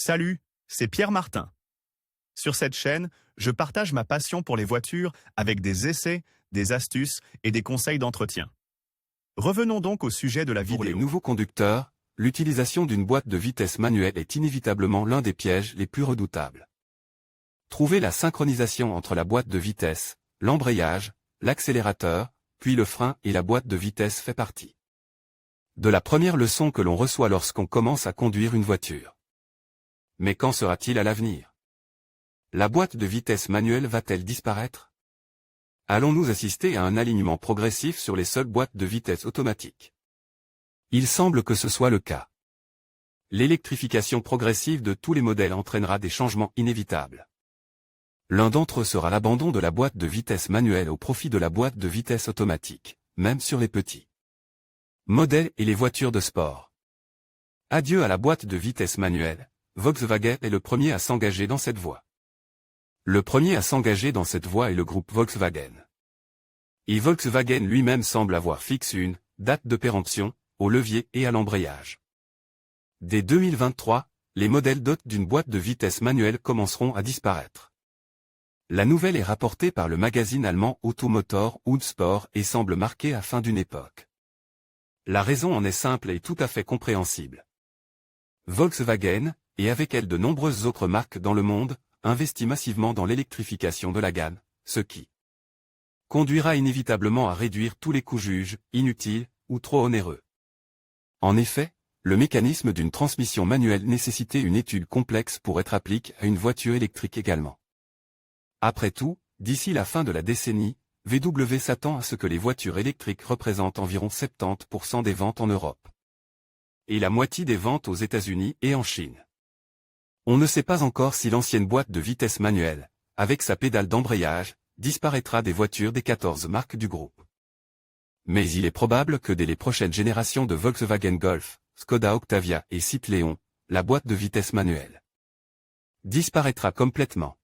Salut, c'est Pierre Martin. Sur cette chaîne, je partage ma passion pour les voitures avec des essais, des astuces et des conseils d'entretien. Revenons donc au sujet de la vidéo. Pour les nouveaux conducteurs, l'utilisation d'une boîte de vitesse manuelle est inévitablement l'un des pièges les plus redoutables. Trouver la synchronisation entre la boîte de vitesse, l'embrayage, l'accélérateur, puis le frein et la boîte de vitesse fait partie de la première leçon que l'on reçoit lorsqu'on commence à conduire une voiture. Mais qu'en sera-t-il à l'avenir? La boîte de vitesse manuelle va-t-elle disparaître? Allons-nous assister à un alignement progressif sur les seules boîtes de vitesse automatiques? Il semble que ce soit le cas. L'électrification progressive de tous les modèles entraînera des changements inévitables. L'un d'entre eux sera l'abandon de la boîte de vitesse manuelle au profit de la boîte de vitesse automatique, même sur les petits modèles et les voitures de sport. Adieu à la boîte de vitesse manuelle, Volkswagen est le premier à s'engager dans cette voie. Le premier à s'engager dans cette voie est le groupe Volkswagen. Et Volkswagen lui-même semble avoir fixé une date de péremption au levier et à l'embrayage. Dès 2023, les modèles dotés d'une boîte de vitesse manuelle commenceront à disparaître. La nouvelle est rapportée par le magazine allemand Automotor und Sport et semble marquer la fin d'une époque. La raison en est simple et tout à fait compréhensible. Volkswagen, et avec elle de nombreuses autres marques dans le monde, investit massivement dans l'électrification de la gamme, ce qui conduira inévitablement à réduire tous les coûts jugés inutiles ou trop onéreux. En effet, le mécanisme d'une transmission manuelle nécessitait une étude complexe pour être appliqué à une voiture électrique également. Après tout, d'ici la fin de la décennie, VW s'attend à ce que les voitures électriques représentent environ 70% des ventes en Europe. Et la moitié des ventes aux États-Unis et en Chine. On ne sait pas encore si l'ancienne boîte de vitesse manuelle, avec sa pédale d'embrayage, disparaîtra des voitures des 14 marques du groupe. Mais il est probable que dès les prochaines générations de Volkswagen Golf, Skoda Octavia et Cycléon, la boîte de vitesse manuelle disparaîtra complètement.